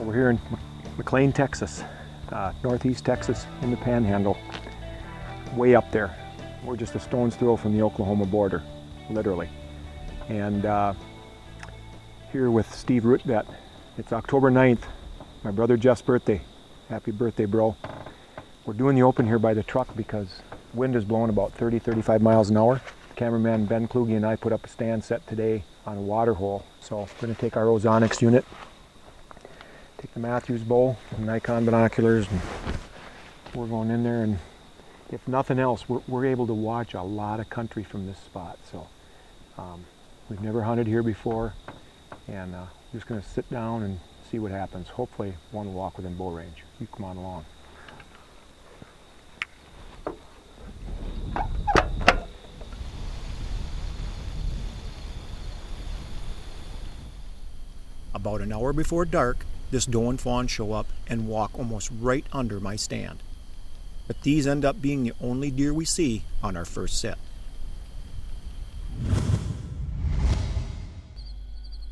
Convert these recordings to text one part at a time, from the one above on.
We're here in McLean, Texas, northeast Texas in the Panhandle, way up there. We're just a stone's throw from the Oklahoma border, literally. And here with Steve Rootvet. It's October 9th, my brother Jeff's birthday. Happy birthday, bro. We're doing the open here by the truck because wind is blowing about 30-35 miles an hour. Cameraman Ben Kluge and I put up a stand set today on a water hole. So we're going to take our Ozonics unit, take the Matthews bow, and Nikon binoculars, and we're going in there, and if nothing else, we're able to watch a lot of country from this spot. So we've never hunted here before, and we're just going to sit down and see what happens. Hopefully one will walk within bow range. You come on along. About an hour before dark, this doe and fawn show up and walk almost right under my stand. But these end up being the only deer we see on our first set.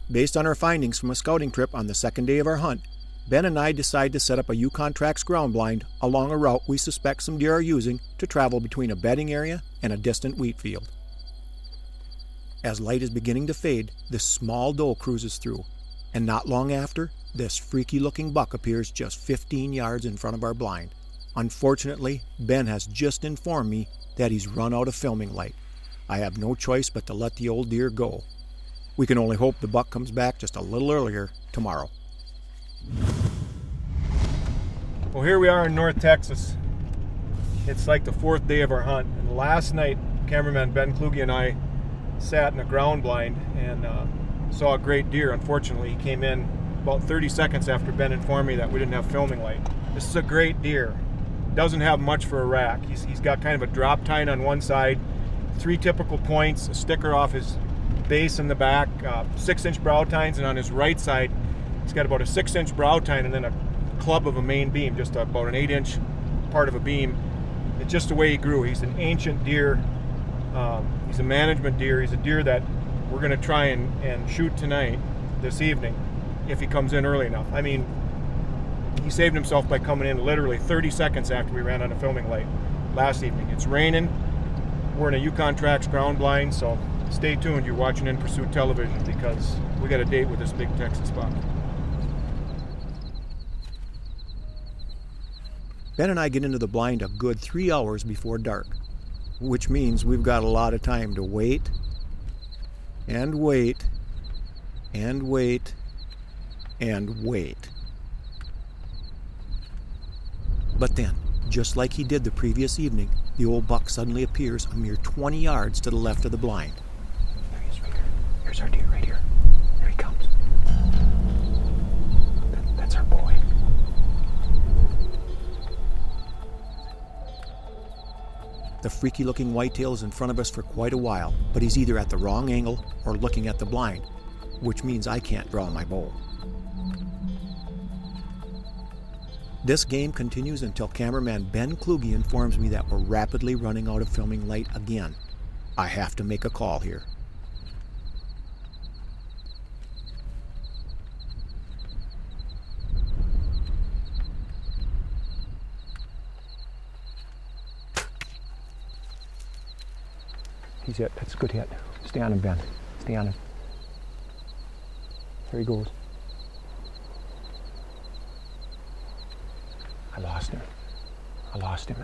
Based on our findings from a scouting trip on the second day of our hunt, Ben and I decide to set up a Yukon Tracks ground blind along a route we suspect some deer are using to travel between a bedding area and a distant wheat field. As light is beginning to fade, this small doe cruises through, and not long after, this freaky-looking buck appears just 15 yards in front of our blind. Unfortunately, Ben has just informed me that he's run out of filming light. I have no choice but to let the old deer go. We can only hope the buck comes back just a little earlier tomorrow. Well, here we are in North Texas. It's like the fourth day of our hunt, and last night cameraman Ben Kluge and I sat in a ground blind and saw a great deer. Unfortunately, he came in about 30 seconds after Ben informed me that we didn't have filming light. This is a great deer. Doesn't have much for a rack. He's got kind of a drop tine on one side, 3 typical points, a sticker off his base in the back, 6-inch brow tines, and on his right side he's got about a 6-inch brow tine and then a club of a main beam, just about an 8-inch part of a beam. It's just the way he grew. He's an ancient deer. He's a management deer. He's a deer that we're going to try and shoot tonight, this evening, if he comes in early enough. I mean, he saved himself by coming in literally 30 seconds after we ran out of filming light last evening. It's raining. We're in a Yukon Tracks ground blind, so stay tuned. You're watching In Pursuit Television because we got a date with this big Texas buck. Ben and I get into the blind a good 3 hours before dark, which means we've got a lot of time to wait and wait and wait and wait. But then, just like he did the previous evening, the old buck suddenly appears a mere 20 yards to the left of the blind. There he is, right here. Here's our deer right here. Here he comes. That's our boy. The freaky-looking whitetail is in front of us for quite a while, but he's either at the wrong angle or looking at the blind, which means I can't draw my bow. This game continues until cameraman Ben Kluge informs me that we're rapidly running out of filming light again. I have to make a call here. He's hit. That's a good hit. Stay on him, Ben. Stay on him. There he goes. I lost him.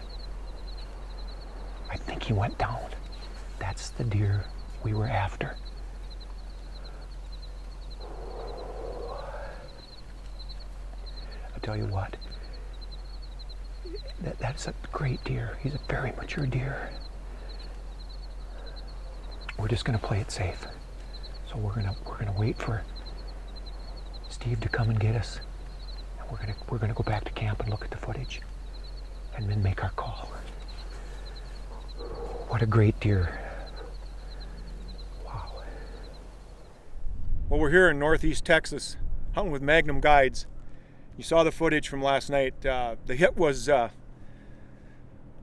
I think he went down. That's the deer we were after. I'll tell you what. That's a great deer. He's a very mature deer. We're just going to play it safe. So we're gonna wait for Steve to come and get us, and we're gonna go back to camp and look at the footage, and then make our call. What a great deer! Wow. Well, we're here in northeast Texas, hunting with Magnum Guides. You saw the footage from last night. The hit was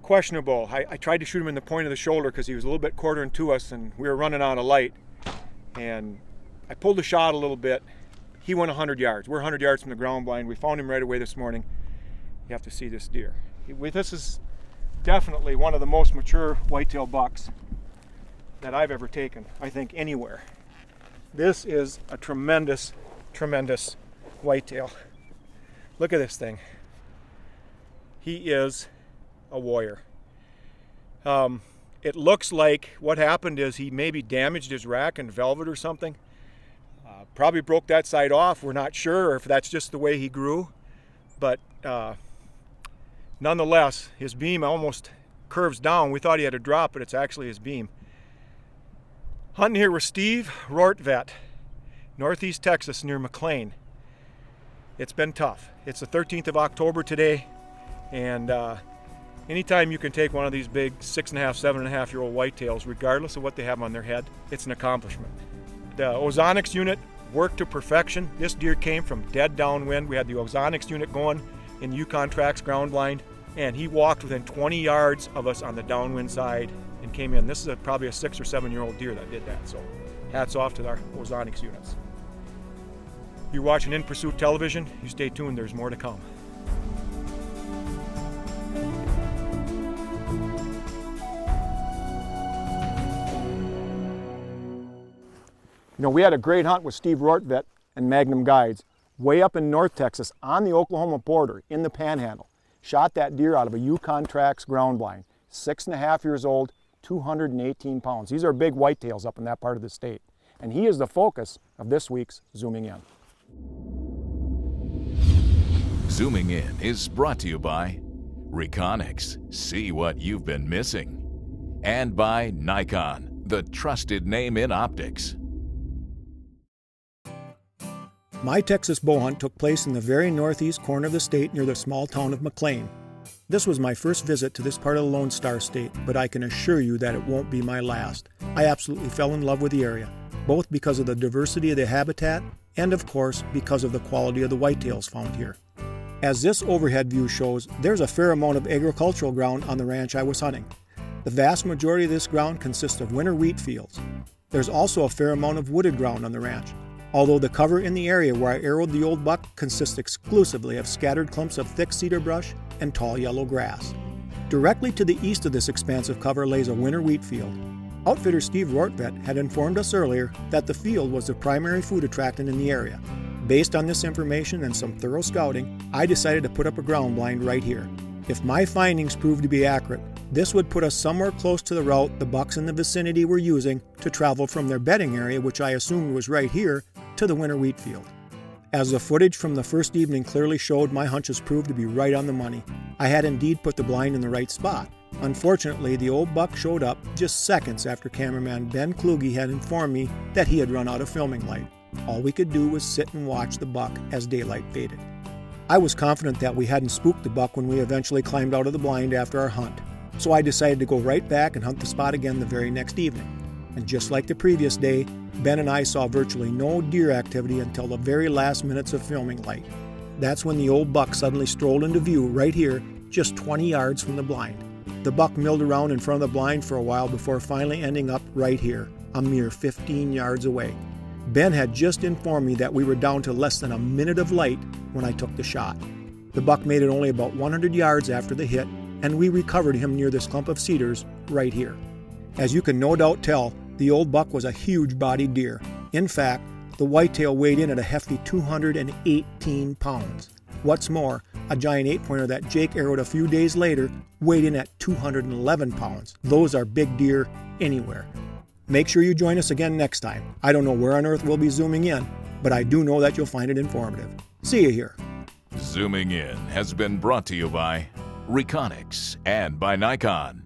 questionable. I tried to shoot him in the point of the shoulder because he was a little bit quartering to us and we were running out of light. And I pulled the shot a little bit. He went 100 yards. We're 100 yards from the ground blind. We found him right away this morning. You have to see this deer. This is definitely one of the most mature whitetail bucks that I've ever taken, I think, anywhere. This is a tremendous, tremendous whitetail. Look at this thing. He is a warrior. It looks like what happened is he maybe damaged his rack and velvet or something. Probably broke that side off. We're not sure if that's just the way he grew, but nonetheless, his beam almost curves down. We thought he had a drop, but it's actually his beam. Hunting here with Steve Rortvedt, Northeast Texas near McLean. It's been tough. It's the 13th of October today, and anytime you can take one of these big 6.5, 7.5-year-old whitetails, regardless of what they have on their head, it's an accomplishment. The Ozonics unit worked to perfection. This deer came from dead downwind. We had the Ozonics unit going in Yukon Tracks ground blind, and he walked within 20 yards of us on the downwind side and came in. This is probably a 6 or 7-year-old deer that did that, so hats off to our Ozonics units. You're watching In Pursuit Television. You stay tuned, there's more to come. You know, we had a great hunt with Steve Rortvedt and Magnum Guides way up in North Texas on the Oklahoma border in the Panhandle. Shot that deer out of a Yukon Tracks ground blind, 6.5 years old, 218 pounds. These are big whitetails up in that part of the state. And he is the focus of this week's Zooming In. Zooming In is brought to you by Reconyx, see what you've been missing, and by Nikon, the trusted name in optics. My Texas bow hunt took place in the very northeast corner of the state near the small town of McLean. This was my first visit to this part of the Lone Star State, but I can assure you that it won't be my last. I absolutely fell in love with the area, both because of the diversity of the habitat and, of course, because of the quality of the whitetails found here. As this overhead view shows, there's a fair amount of agricultural ground on the ranch I was hunting. The vast majority of this ground consists of winter wheat fields. There's also a fair amount of wooded ground on the ranch, although the cover in the area where I arrowed the old buck consists exclusively of scattered clumps of thick cedar brush and tall yellow grass. Directly to the east of this expansive cover lays a winter wheat field. Outfitter Steve Rortvedt had informed us earlier that the field was the primary food attractant in the area. Based on this information and some thorough scouting, I decided to put up a ground blind right here. If my findings proved to be accurate, this would put us somewhere close to the route the bucks in the vicinity were using to travel from their bedding area, which I assumed was right here, to the winter wheat field. As the footage from the first evening clearly showed, my hunches proved to be right on the money. I had indeed put the blind in the right spot. Unfortunately, the old buck showed up just seconds after cameraman Ben Kluge had informed me that he had run out of filming light. All we could do was sit and watch the buck as daylight faded. I was confident that we hadn't spooked the buck when we eventually climbed out of the blind after our hunt, so I decided to go right back and hunt the spot again the very next evening. And just like the previous day, Ben and I saw virtually no deer activity until the very last minutes of filming light. That's when the old buck suddenly strolled into view right here, just 20 yards from the blind. The buck milled around in front of the blind for a while before finally ending up right here, a mere 15 yards away. Ben had just informed me that we were down to less than a minute of light when I took the shot. The buck made it only about 100 yards after the hit, and we recovered him near this clump of cedars right here. As you can no doubt tell, the old buck was a huge-bodied deer. In fact, the whitetail weighed in at a hefty 218 pounds. What's more, a giant 8-pointer that Jake arrowed a few days later weighed in at 211 pounds. Those are big deer anywhere. Make sure you join us again next time. I don't know where on earth we'll be zooming in, but I do know that you'll find it informative. See you here. Zooming In has been brought to you by Reconyx and by Nikon.